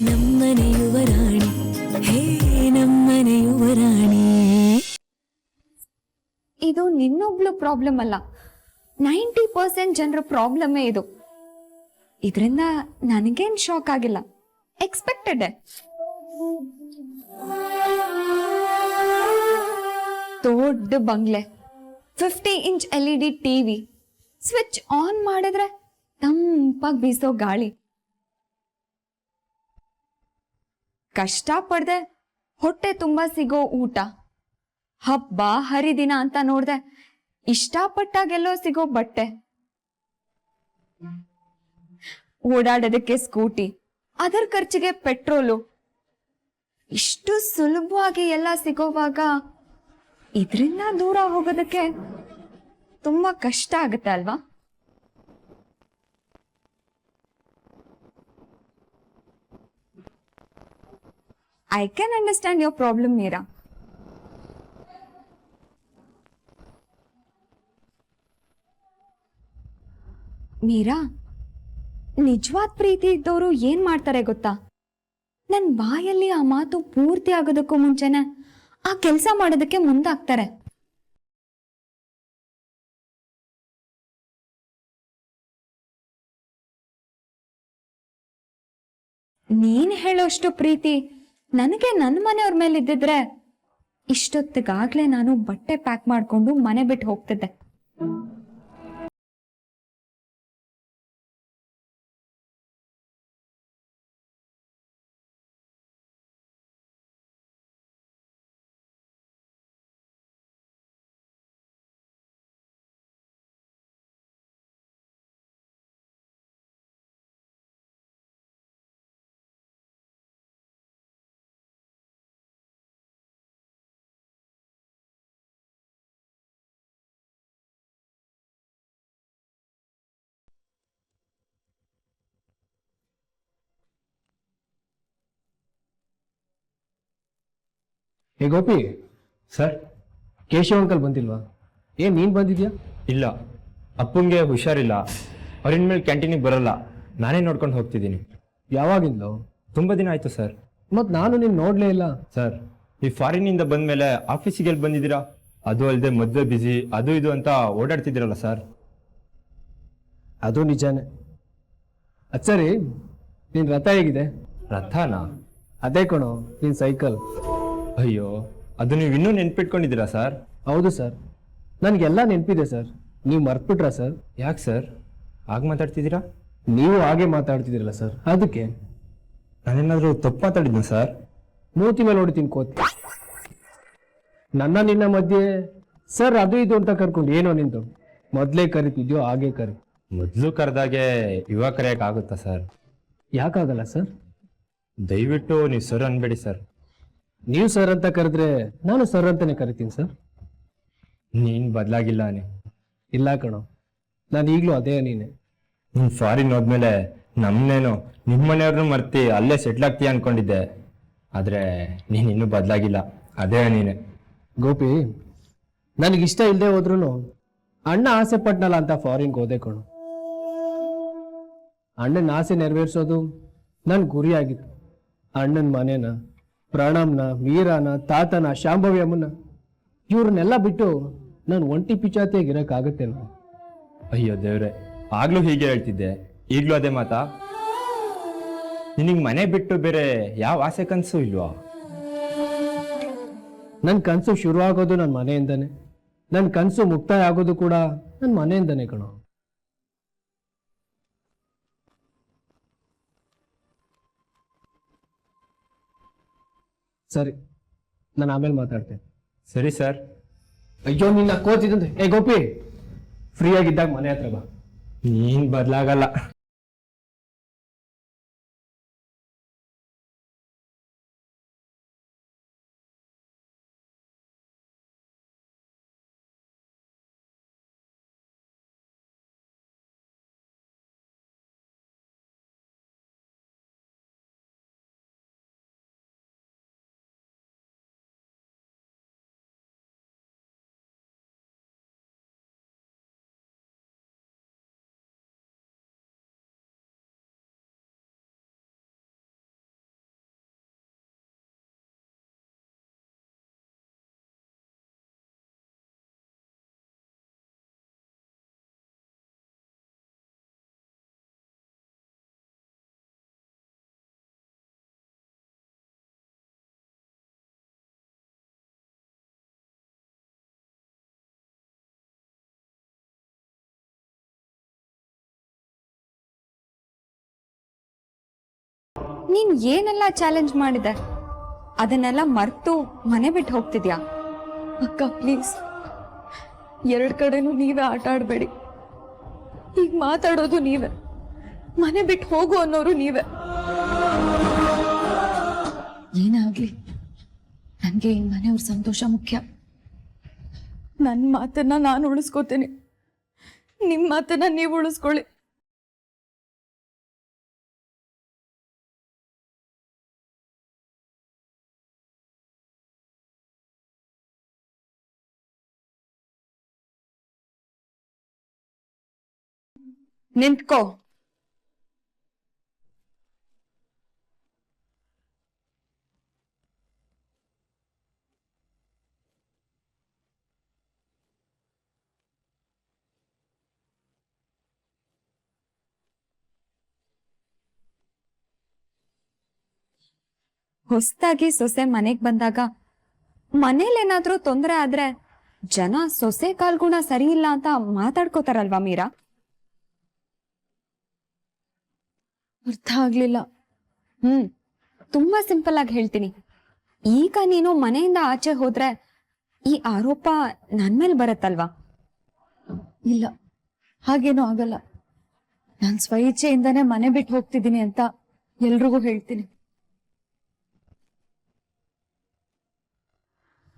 ನಮ್ಮನೆ ಯುವರಾಣಿ ಹೇ ನಮ್ಮನೆ ಯುವರಾಣಿ. ಇದು ನಿನ್ನೊಬ್ಳು ಪ್ರಾಬ್ಲಮ್ ಅಲ್ಲ, 90% ಜನರ ಪ್ರಾಬ್ಲಮ್ಮೇ ಇದು. ಇದರಿಂದ ನನಗೇನ್ ಶಾಕ್ ಆಗಿಲ್ಲ, ಎಕ್ಸ್ಪೆಕ್ಟೆಡ್. ದೊಡ್ಡ ಬಂಗ್ಲೆ, 50-inch LED TV, switch on ಮಾಡಿದ್ರೆ ತಂಪಾಗಿ ಬೀಸೋ ಗಾಳಿ. ಕಷ್ಟ ಪಡ್ದೆ ಹೊಟ್ಟೆ ತುಂಬಾ ಸಿಗೋ ಊಟ, ಹಬ್ಬ ಹರಿದಿನ ಅಂತ ನೋಡ್ದೆ ಇಷ್ಟಪಟ್ಟಾಗೆಲ್ಲೋ ಸಿಗೋ ಬಟ್ಟೆ, ಓಡಾಡೋದಕ್ಕೆ ಸ್ಕೂಟಿ, ಅದರ ಖರ್ಚಿಗೆ ಪೆಟ್ರೋಲು, ಇಷ್ಟು ಸುಲಭವಾಗಿ ಎಲ್ಲ ಸಿಗೋವಾಗ ಇದರಿಂದ ದೂರ ಹೋಗೋದಕ್ಕೆ ತುಂಬಾ ಕಷ್ಟ ಆಗುತ್ತೆ ಅಲ್ವಾ? I can understand your problem, Meera. Meera, ನಿಜವಾದ ಪ್ರೀತಿ ಇದ್ದವರು ಏನ್ ಮಾಡ್ತಾರೆ ಗೊತ್ತಾ? ನನ್ ಬಾಯಲ್ಲಿ ಆ ಮಾತು ಪೂರ್ತಿ ಆಗೋದಕ್ಕೂ ಮುಂಚೆನೆ ಆ ಕೆಲಸ ಮಾಡೋದಕ್ಕೆ ಮುಂದಾಗ್ತಾರೆ. ನೀನ್ ಹೇಳೋಷ್ಟು ಪ್ರೀತಿ ನನಗೆ ನನ್ನ ಮನೆಯವ್ರ ಮೇಲೆ ಇದ್ದಿದ್ರೆ ಇಷ್ಟೊತ್ತಿಗಾಗ್ಲೇ ನಾನು ಬಟ್ಟೆ ಪ್ಯಾಕ್ ಮಾಡ್ಕೊಂಡು ಮನೆ ಬಿಟ್ಟು ಹೋಗ್ತಿದ್ದೆ. ಹೇ ಗೋಪಿ, ಸರ್, ಕೇಶವ್ ಅಂಕಲ್ ಬಂದಿಲ್ವಾ? ಏನ್ ನೀನ್ ಬಂದಿದ್ಯಾ? ಇಲ್ಲ, ಅಪ್ಪಂಗೆ ಹುಷಾರಿಲ್ಲ. ಅವ್ರಿನ್ಮೇಲೆ ಕ್ಯಾಂಟೀನಿಗೆ ಬರಲ್ಲ, ನಾನೇ ನೋಡ್ಕೊಂಡು ಹೋಗ್ತಿದ್ದೀನಿ. ಯಾವಾಗಿಂದಲೋ? ತುಂಬ ದಿನ ಆಯಿತು ಸರ್. ಮತ್ ನಾನು ನಿನ್ ನೋಡ್ಲೇ ಇಲ್ಲ. ಸರ್, ಈ ಫಾರಿನ್ನಿಂದ ಬಂದಮೇಲೆ ಆಫೀಸಿಗೆ ಎಲ್ಲಿ ಬಂದಿದ್ದೀರಾ? ಅದು ಅಲ್ಲದೆ ಮದುವೆ ಬ್ಯುಸಿ, ಅದು ಇದು ಅಂತ ಓಡಾಡ್ತಿದ್ದೀರಲ್ಲ ಸರ್. ಅದು ನಿಜಾನೇ. ಅದ್ ಸರಿ, ನಿನ್ ರಥ ಹೇಗಿದೆ? ರಥನಾ? ಅದೇ ಕಣೋ, ನಿನ್ ಸೈಕಲ್. ಅಯ್ಯೋ, ಅದು ನೀವು ಇನ್ನೂ ನೆನ್ಪಿಟ್ಕೊಂಡಿದ್ದೀರಾ ಸರ್? ಹೌದು ಸರ್, ನನ್ಗೆಲ್ಲ ನೆನಪಿದೆ ಸರ್. ನೀವು ಮರ್ತ್ಬಿಟ್ರಾ ಸರ್? ಯಾಕೆ ಸರ್ ಹಾಗೆ ಮಾತಾಡ್ತಿದ್ದೀರಾ? ನೀವು ಹಾಗೆ ಮಾತಾಡ್ತಿದ್ದೀರಲ್ಲ ಸರ್, ಅದಕ್ಕೆ. ನಾನೇನಾದರೂ ತಪ್ಪು ಮಾತಾಡಿದ್ನ ಸರ್? ಮೂತಿ ಮೇಲೆ ಹೊಡಿತೀನಿ ಕೋತಿ. ನನ್ನ ನಿನ್ನ ಮಧ್ಯೆ ಸರ್ ಅದು ಇದು ಅಂತ ಕರ್ಕೊಂಡು ಏನೋ ನಿಂತು ಮೊದಲೇ ಕರಿತಿದ್ಯೋ ಹಾಗೆ ಕರಿ. ಮೊದಲು ಕರೆದಾಗೆ ಇವಾಗ ಕರೆಯೋಕ್ಕಾಗುತ್ತಾ ಸರ್? ಯಾಕಾಗಲ್ಲ ಸರ್? ದಯವಿಟ್ಟು ನೀವು ಸರ್ ಅನ್ಬೇಡಿ ಸರ್. ನೀವು ಸರ್ ಅಂತ ಕರೆದ್ರೆ ನಾನು ಸರ್ ಅಂತಾನೆ ಕರಿತೀನಿ ಸರ್. ನೀನು ಬದಲಾಗಿಲ್ಲ ನೀ. ಇಲ್ಲ ಕಣೋ, ನಾನು ಈಗಲೂ ಅದೇ ನೀನೆ. ನೀನು ಫಾರಿನ್ ಹೋದ್ಮೇಲೆ ನಮ್ಮನೇನು ನಿಮ್ಮ ಮನೆಯವ್ರನ್ನೂ ಮರ್ತಿ ಅಲ್ಲೇ ಸೆಟ್ಲ್ ಆಗ್ತೀಯ ಅನ್ಕೊಂಡಿದ್ದೆ. ಆದರೆ ನೀನು ಇನ್ನೂ ಬದಲಾಗಿಲ್ಲ, ಅದೇ ನೀನೆ. ಗೋಪಿ, ನನಗಿಷ್ಟ ಇಲ್ಲದೆ ಹೋದ್ರು ಅಣ್ಣ ಆಸೆ ಪಟ್ನಲ್ಲ ಅಂತ ಫಾರಿನ್ಗೆ ಹೋದೆ ಕಣೋ. ಅಣ್ಣನ ಆಸೆ ನೆರವೇರಿಸೋದು ನನ್ನ ಗುರಿ ಆಗಿತ್ತು. ಅಣ್ಣನ ಮನೇನ, ಪ್ರಣಮ್ನ, ಮೀರಾನ, ತಾತನ, ಶಾಂಭವಿ ಅಮ್ಮನ ಇವ್ರನ್ನೆಲ್ಲ ಬಿಟ್ಟು ನಾನು ಒಂಟಿ ಪಿಚಾತಿಯಾಗಿರೋಕ್ಕಾಗತ್ತೇನೋ? ಅಯ್ಯೋ ದೇವ್ರೆ, ಆಗ್ಲೂ ಹೀಗೆ ಹೇಳ್ತಿದ್ದೆ, ಈಗಲೂ ಅದೇ ಮಾತಾ? ನಿನಗೆ ಮನೆ ಬಿಟ್ಟು ಬೇರೆ ಯಾವ ಆಸೆ ಕನಸು ಇಲ್ವಾ? ನನ್ನ ಕನಸು ಶುರು ಆಗೋದು ನನ್ನ ಮನೆಯಿಂದನೇ. ನನ್ನ ಕನಸು ಮುಕ್ತಾಯ ಆಗೋದು ಕೂಡ ನನ್ನ ಮನೆಯಿಂದನೇ ಕಣೋ. ಸರಿ, ನಾನು ಆಮೇಲೆ ಮಾತಾಡ್ತೇನೆ. ಸರಿ ಸರ್. ಅಯ್ಯೋ, ನಿನ್ನ ಕೋತಿದಂತೆ. ಏ ಗೋಪಿ, ಫ್ರೀ ಆಗಿದ್ದಾಗ ಮನೆ ಹತ್ರ ಬಾ. ನೀನು ಬದಲಾಗಲ್ಲ. ನೀನ್ ಏನೆಲ್ಲ ಚಾಲೆಂಜ್ ಮಾಡಿದೆ ಅದನ್ನೆಲ್ಲ ಮರ್ತು ಮನೆ ಬಿಟ್ಟು ಹೋಗ್ತಿದ್ಯಾ? ಅಕ್ಕ ಪ್ಲೀಸ್, ಎರಡ್ ಕಡೆನೂ ನೀವೇ ಆಟ ಆಡ್ಬೇಡಿ. ಈಗ ಮಾತಾಡೋದು ನೀವೇ, ಮನೆ ಬಿಟ್ಟು ಹೋಗು ಅನ್ನೋರು ನೀವೇ. ಏನೇ ಆಗ್ಲಿ ನನ್ಗೆ ಈ ಮನೆಯವ್ರ ಸಂತೋಷ ಮುಖ್ಯ. ನನ್ನ ಮಾತನ್ನ ನಾನು ಉಳಿಸ್ಕೋತೇನೆ, ನಿಮ್ಮ ಮಾತನ್ನ ನೀವು ಉಳಿಸ್ಕೊಳ್ಳಿ. ನಿಂತ್ಕೋ. ಹೊಸ್ದಾಗಿ ಸೊಸೆ ಮನೆಗ್ ಬಂದಾಗ ಮನೇಲೇನಾದ್ರೂ ತೊಂದರೆ ಆದ್ರೆ ಜನ ಸೊಸೆ ಕಾಲ್ಗುಣ ಸರಿ ಇಲ್ಲ ಅಂತ ಮಾತಾಡ್ಕೋತಾರಲ್ವಾ ಮೀರಾ? ಅರ್ಥ ಆಗ್ಲಿಲ್ಲ. ತುಂಬಾ ಸಿಂಪಲ್ ಆಗಿ ಹೇಳ್ತೀನಿ. ಈಗ ನೀನು ಮನೆಯಿಂದ ಆಚೆ ಹೋದ್ರೆ ಈ ಆರೋಪ ನನ್ ಮೇಲೆ ಬರತ್ತಲ್ವಾ? ಇಲ್ಲ, ಹಾಗೇನೂ ಆಗಲ್ಲ. ನಾನು ಸ್ವಇಚ್ಛೆಯಿಂದಾನೇ ಮನೆ ಬಿಟ್ಟು ಹೋಗ್ತಿದ್ದೀನಿ ಅಂತ ಎಲ್ರಿಗೂ ಹೇಳ್ತೀನಿ.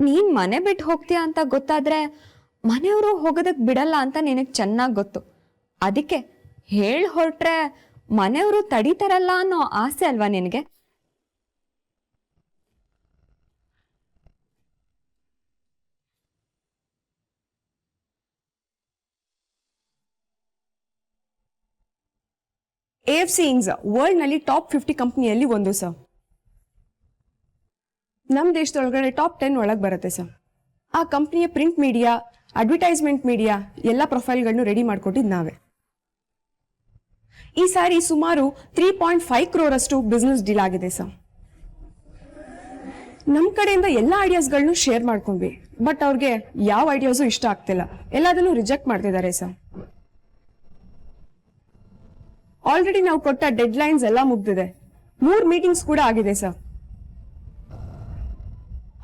ನೀನ್ ಮನೆ ಬಿಟ್ಟು ಹೋಗ್ತೀಯ ಅಂತ ಗೊತ್ತಾದ್ರೆ ಮನೆಯವರು ಹೋಗೋದಕ್ ಬಿಡಲ್ಲ ಅಂತ ನಿನಗ್ ಚೆನ್ನಾಗ್ ಗೊತ್ತು. ಅದಕ್ಕೆ ಹೇಳ್ ಹೊರಟ್ರೆ ಮನೆಯವರು ತಡೀತಾರಲ್ಲ ಅನ್ನೋ ಆಸೆ ಅಲ್ವಾ ನಿನಗೆ? AFC Inc. ವರ್ಲ್ಡ್ ನಲ್ಲಿ ಟಾಪ್ 50 ಕಂಪ್ನಿಯಲ್ಲಿ ಒಂದು ಸರ್. ನಮ್ಮ ದೇಶದೊಳಗಡೆ ಟಾಪ್ 10 ಒಳಗೆ ಬರುತ್ತೆ ಸರ್. ಆ ಕಂಪ್ನಿಯ ಪ್ರಿಂಟ್ ಮೀಡಿಯಾ, ಅಡ್ವರ್ಟೈಸ್ಮೆಂಟ್ ಮೀಡಿಯಾ ಎಲ್ಲ ಪ್ರೊಫೈಲ್ಗಳನ್ನು ರೆಡಿ ಮಾಡ್ಕೊಟ್ಟಿದ್ದು ನಾವೇ. ಈ ಸಾರಿ ಸುಮಾರು 3.5 crore ಅಷ್ಟು ಬಿಸ್ನೆಸ್ ಡೀಲ್ ಆಗಿದೆ ಸರ್. ನಮ್ಮ ಕಡೆಯಿಂದ ಎಲ್ಲ ಐಡಿಯಾಸ್ಗಳನ್ನು ಶೇರ್ ಮಾಡ್ಕೊಂಡ್ವಿ, ಬಟ್ ಅವ್ರಿಗೆ ಯಾವ ಐಡಿಯಾಸು ಇಷ್ಟ ಆಗ್ತಿಲ್ಲ, ಎಲ್ಲದನ್ನು ರಿಜೆಕ್ಟ್ ಮಾಡ್ತಿದ್ದಾರೆ ಸರ್. ಆಲ್ರೆಡಿ ನಾವು ಕೊಟ್ಟ ಡೆಡ್ ಲೈನ್ಸ್ ಎಲ್ಲ ಮುಗ್ದಿದೆ, 3 ಮೀಟಿಂಗ್ಸ್ ಕೂಡ ಆಗಿದೆ ಸರ್.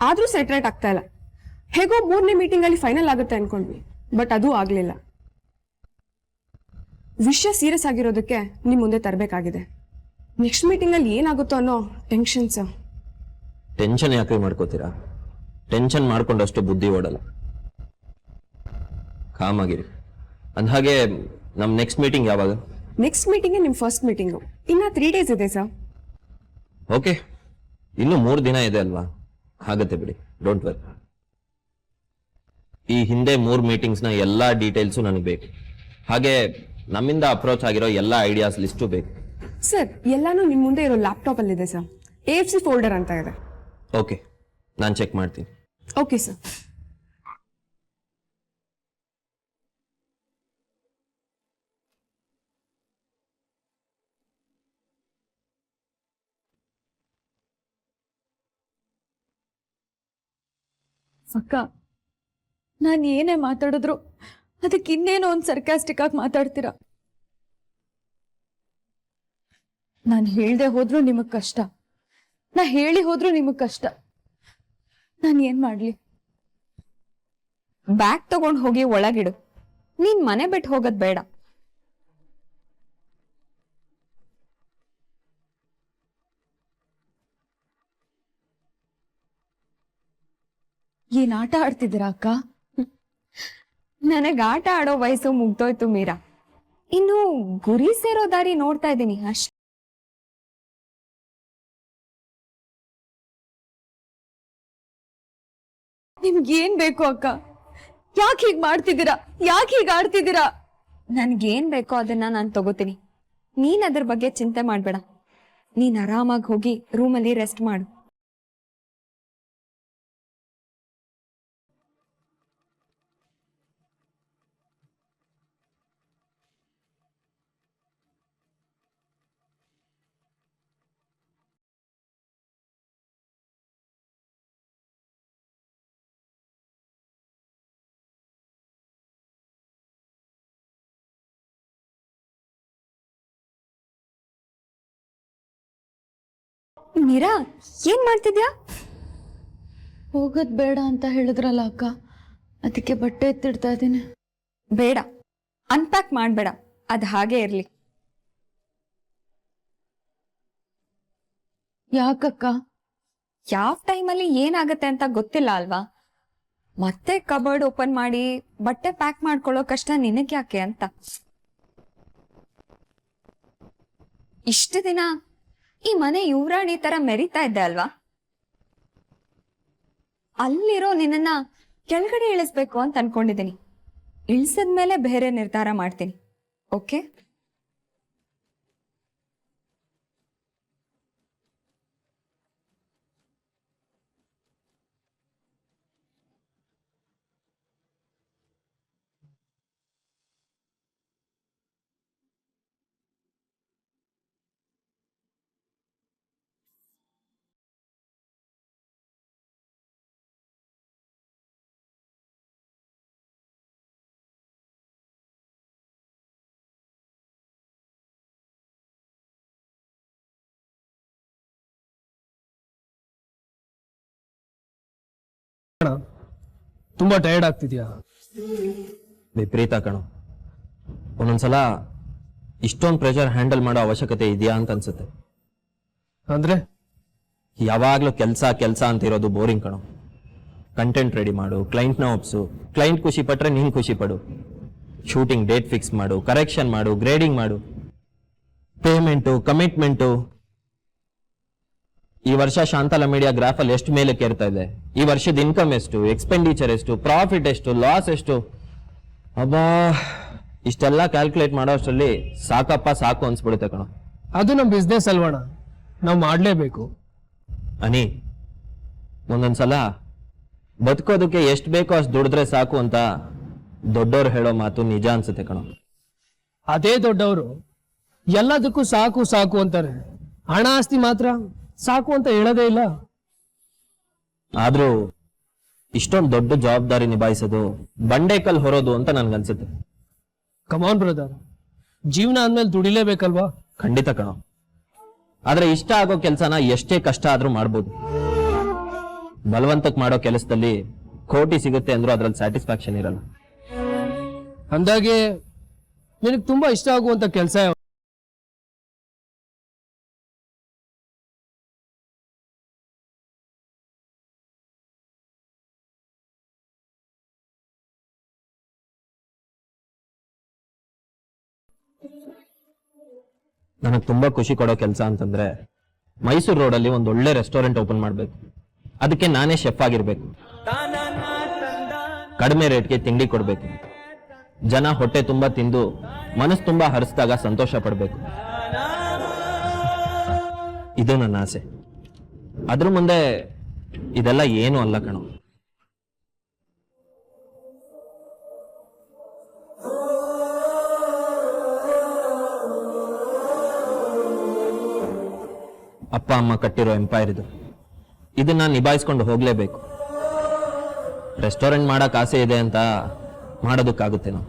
ಆದ್ರೂ ಸೆಟ್ರೇಟ್ ಆಗ್ತಾ ಇಲ್ಲ. ಹೇಗೋ 3ನೇ ಮೀಟಿಂಗ್ ಅಲ್ಲಿ ಫೈನಲ್ ಆಗುತ್ತೆ ಅನ್ಕೊಂಡ್ವಿ, ಬಟ್ ಅದು ಆಗ್ಲಿಲ್ಲ. ವಿಷಯ ಸೀರಿಯಸ್ ಆಗಿರೋದಕ್ಕೆ ನಿಮ್ ಮುಂದೆ ತರಬೇಕಾಗಿದೆ. ನೆಕ್ಸ್ಟ್ ಮೀಟಿಂಗ್ ಅಲ್ಲಿ ಏನಾಗುತ್ತೋ ಅನ್ನೋ ಟೆನ್ಷನ್ ಸರ್. ಟೆನ್ಷನ್ ಯಾಕೆ ಮಾಡ್ಕೋತೀರಾ? ಟೆನ್ಷನ್ ಮಾಡ್ಕೊಂಡಷ್ಟು ಬುದ್ಧಿ ಓಡಲ್ಲ. ಕಾಮ್ ಆಗಿರಿ. ಅಂದ್ಹಾಗೆ ನಮ್ ನೆಕ್ಸ್ಟ್ ಮೀಟಿಂಗ್ ಯಾವಾಗ? ನೆಕ್ಸ್ಟ್ ಮೀಟಿಂಗ್ ನಿಮ್ ಫಸ್ಟ್ ಮೀಟಿಂಗು ಇನ್ನ 3 days ಇದೆ ಸರ್. ಓಕೆ, ಇನ್ನು 3 ದಿನ ಇದೆ ಅಲ್ವಾ? ಆಗತ್ತೆ ಬಿಡಿ, ಡೋಂಟ್ ವರಿ. ಈ ಹಿಂದೆ 3 ಮೀಟಿಂಗ್ಸ್ ನ ಎಲ್ಲಾ ಡೀಟೇಲ್ಸು ನನಗೆ ಬೇಕು. ಹಾಗೆ ನಮ್ಮಿಂದ ಅಪ್ರೋಚ್ ಆಗಿರೋ ಎಲ್ಲಾ ಐಡಿಯಾಸ್ ಲಿಸ್ಟು ಬೇಕು. ಸರ್, ಎಲ್ಲಾನು ನಿಮ್ ಮುಂದೆ ಇರೋ ಲ್ಯಾಪ್ಟಾಪ್ ಅಲ್ಲಿ ಇದೆ ಸರ್. AFC ಫೋಲ್ಡರ್ ಅಂತ ಇದೆ. ಓಕೆ, ನಾನು ಚೆಕ್ ಮಾಡ್ತೀನಿ. Okay sir. ಅಕ್ಕ, ನಾನು ಏನೇ ಮಾತಾಡಿದ್ರು ಅದಕ್ಕೆ ಇನ್ನೇನೋ ಒಂದು ಸರ್ಕಾಸ್ಟಿಕ್ ಆಗಿ ಮಾತಾಡ್ತೀರಾ. ನಾನು ಹೇಳ್ದೆ ಹೋದ್ರು ನಿಮಗ್ ಕಷ್ಟ, ನಾ ಹೇಳಿ ಹೋದ್ರು ನಿಮಗ್ ಕಷ್ಟ. ನಾನು ಏನ್ ಮಾಡ್ಲಿ? ಬ್ಯಾಗ್ ತಗೊಂಡ್ ಹೋಗಿ ಒಳಗಿಡು. ನೀನ್ ಮನೆ ಬಿಟ್ಟು ಹೋಗೋದ್ ಬೇಡ. ಏನ್ ಆಟ ಆಡ್ತಿದ್ದೀರಾ ಅಕ್ಕ? ನನಗ್ ಆಟ ಆಡೋ ವಯಸ್ಸು ಮುಗ್ದೋಯ್ತು ಮೀರಾ. ಇನ್ನು ಗುರಿ ಸೇರೋ ದಾರಿ ನೋಡ್ತಾ ಇದ್ದೀನಿ ಅಷ್ಟೇ. ನಿಮ್ಗೇನ್ ಬೇಕು ಅಕ್ಕ? ಯಾಕೆ ಹೀಗ್ ಮಾಡ್ತಿದ್ದೀರಾ? ಯಾಕೆ ಹೀಗ್ ಆಡ್ತಿದ್ದೀರಾ? ನನ್ಗೇನ್ ಬೇಕೋ ಅದನ್ನ ನಾನು ತಗೋತೀನಿ. ನೀನ್ ಅದ್ರ ಬಗ್ಗೆ ಚಿಂತೆ ಮಾಡ್ಬೇಡ. ನೀನ್ ಆರಾಮಾಗಿ ಹೋಗಿ ರೂಮಲ್ಲಿ ರೆಸ್ಟ್ ಮಾಡು. ಮೀರಾ ಏನ್ ಮಾಡ್ತಿದ್ಯಾ? ಹೋಗೋದ್ ಬೇಡ ಅಂತ ಹೇಳಿದ್ರಲ್ಲ ಅಕ್ಕ, ಅದಕ್ಕೆ ಬಟ್ಟೆ ಎತ್ತಿಡ್ತಾ ಇದ್ದೀನಿ. ಬೇಡ, ಅನ್ಪ್ಯಾಕ್ ಮಾಡ್ಬೇಡ, ಅದು ಹಾಗೆ ಇರ್ಲಿ. ಯಾಕಕ್ಕ? ಯಾವ ಟೈಮಲ್ಲಿ ಏನಾಗತ್ತೆ ಅಂತ ಗೊತ್ತಿಲ್ಲ ಅಲ್ವಾ? ಮತ್ತೆ ಕಬರ್ಡ್ ಓಪನ್ ಮಾಡಿ ಬಟ್ಟೆ ಪ್ಯಾಕ್ ಮಾಡ್ಕೊಳ್ಳೋ ಕಷ್ಟ ನಿನಗೆ ಯಾಕೆ ಅಂತ. ಇಷ್ಟು ದಿನ ಈ ಮನೆ ಯುವರಾಣಿ ತರ ಮೆರಿತಾ ಇದ್ದೆ ಅಲ್ವಾ? ಅಲ್ಲಿರೋ ನಿನ್ನನ್ನ ಕೆಳಗಡೆ ಇಳಿಸ್ಬೇಕು ಅಂತ ಅನ್ಕೊಂಡಿದ್ದೀನಿ. ಇಳಿಸಿದ್ಮೇಲೆ ಬೇರೆ ನಿರ್ಧಾರ ಮಾಡ್ತೀನಿ. ಓಕೆ? ತುಂಬಾ ಟಯರ್ಡ್ ಆಗ್ತಿದ್ಯಾ? ವಿಪರೀತ ಕಣೋ. ಒಂದೊಂದ್ಸಲ ಇಷ್ಟೊಂದು ಪ್ರೆಷರ್ ಹ್ಯಾಂಡಲ್ ಮಾಡೋ ಅವಶ್ಯಕತೆ ಇದೆಯಾ ಅಂತ ಅನ್ಸುತ್ತೆ. ಅಂದ್ರೆ ಯಾವಾಗ್ಲೂ ಕೆಲಸ ಅಂತಿರೋದು ಬೋರಿಂಗ್ ಕಣೋ. ಕಂಟೆಂಟ್ ರೆಡಿ ಮಾಡು, ಕ್ಲೈಂಟ್ನ ಒಪ್ಸು, ಕ್ಲೈಂಟ್ ಖುಷಿ ಪಟ್ರೆ ನೀನ್ ಖುಷಿ ಪಡು, ಶೂಟಿಂಗ್ ಡೇಟ್ ಫಿಕ್ಸ್ ಮಾಡು, ಕರೆಕ್ಷನ್ ಮಾಡು, ಗ್ರೇಡಿಂಗ್ ಮಾಡು, ಪೇಮೆಂಟು, ಕಮಿಟ್ಮೆಂಟು. ಈ ವರ್ಷ ಶಾಂತಲಾ ಮೀಡಿಯಾ ಗ್ರಾಫಲ್ಲಿ ಎಷ್ಟು ಮೇಲೆ ಕೇರ್ತಾ ಇದೆ, ಈ ವರ್ಷದ ಇನ್ಕಮ್ ಎಷ್ಟು, ಎಕ್ಸ್ಪೆಂಡಿಚರ್ ಎಷ್ಟು, ಪ್ರಾಫಿಟ್ ಎಷ್ಟು, ಲಾಸ್ ಎಷ್ಟು, ಅಬ್ಬಾ ಇಷ್ಟೆಲ್ಲ ಕ್ಯಾಲ್ಕುಲೇಟ್ ಮಾಡೋ ಅಷ್ಟರಲ್ಲಿ ಸಾಕಪ್ಪ ಸಾಕು ಅನ್ಸ್ಬಿಡುತ್ತೆ ಕಣೋ. ಅದು ನಮ್ಮ ಬಿಸ್ನೆಸ್ ಅಲ್ವಣ, ನಾವು ಮಾಡ್ಲೇಬೇಕು. ಅನಿ, ಒಂದೊಂದ್ಸಲ ಬದುಕೋದಕ್ಕೆ ಎಷ್ಟು ಬೇಕೋ ಅಷ್ಟು ದುಡಿದ್ರೆ ಸಾಕು ಅಂತ ದೊಡ್ಡವ್ರು ಹೇಳೋ ಮಾತು ನಿಜ ಅನ್ಸುತ್ತೆ ಕಣೋ. ಅದೇ ದೊಡ್ಡವರು ಎಲ್ಲದಕ್ಕೂ ಸಾಕು ಸಾಕು ಅಂತಾರೆ, ಹಣ ಆಸ್ತಿ ಮಾತ್ರ ಸಾಕು ಅಂತ ಹೇಳೋದೇ ಇಲ್ಲ. ಆದ್ರೂ ಇಷ್ಟೊಂದು ದೊಡ್ಡ ಜವಾಬ್ದಾರಿ ನಿಭಾಯಿಸೋದು ಬಂಡೆಕಲ್ ಹೊರೋದು ಅಂತ ನನ್ಗನ್ಸುತ್ತೆ. ಕಮಾನ್ ಬ್ರದರ್, ಜೀವನ ಅಂದ್ಮೇಲೆ ದುಡಿಲೇಬೇಕಲ್ವಾ? ಖಂಡಿತ ಕಣೋ. ಆದ್ರೆ ಇಷ್ಟ ಆಗೋ ಕೆಲಸನ ಎಷ್ಟೇ ಕಷ್ಟ ಆದ್ರೂ ಮಾಡ್ಬೋದು. ಬಲವಂತಕ್ ಮಾಡೋ ಕೆಲಸದಲ್ಲಿ ಕೋಟಿ ಸಿಗುತ್ತೆ ಅಂದ್ರೂ ಅದ್ರಲ್ಲಿ ಸ್ಯಾಟಿಸ್ಫ್ಯಾಕ್ಷನ್ ಇರಲ್ಲ. ಅಂದಾಗೆ ನಿನಗೆ ತುಂಬಾ ಇಷ್ಟ ಆಗುವಂತ ಕೆಲಸ ಯಾವುದು? ನನಗೆ ತುಂಬಾ ಖುಷಿ ಕೊಡೋ ಕೆಲಸ ಅಂತಂದ್ರೆ ಮೈಸೂರು ರೋಡಲ್ಲಿ ಒಂದು ಒಳ್ಳೆ ರೆಸ್ಟೋರೆಂಟ್ ಓಪನ್ ಮಾಡ್ಬೇಕು. ಅದಕ್ಕೆ ನಾನೇ ಶೆಫ್ ಆಗಿರ್ಬೇಕು. ಕಡಿಮೆ ರೇಟ್ಗೆ ತಿಂಡಿ ಕೊಡ್ಬೇಕು. ಜನ ಹೊಟ್ಟೆ ತುಂಬಾ ತಿಂದು ಮನಸ್ಸು ತುಂಬಾ ಹರಿಸಿದಾಗ ಸಂತೋಷ ಪಡ್ಬೇಕು. ಇದು ನನ್ನ ಆಸೆ. ಅದ್ರ ಮುಂದೆ ಇದೆಲ್ಲ ಏನು ಅಲ್ಲ ಕಣೋ. ಅಪ್ಪ ಅಮ್ಮ ಕಟ್ಟಿರೋ ಎಂಪೈರ್ ಇದು. ಇದನ್ನ ನಿಭಾಯಿಸ್ಕೊಂಡು ಹೋಗ್ಲೇಬೇಕು. ರೆಸ್ಟೋರೆಂಟ್ ಮಾಡಕ್ ಆಸೆ ಇದೆ ಅಂತ ಮಾಡೋದಕ್ಕಾಗುತ್ತೆ ನಾವು.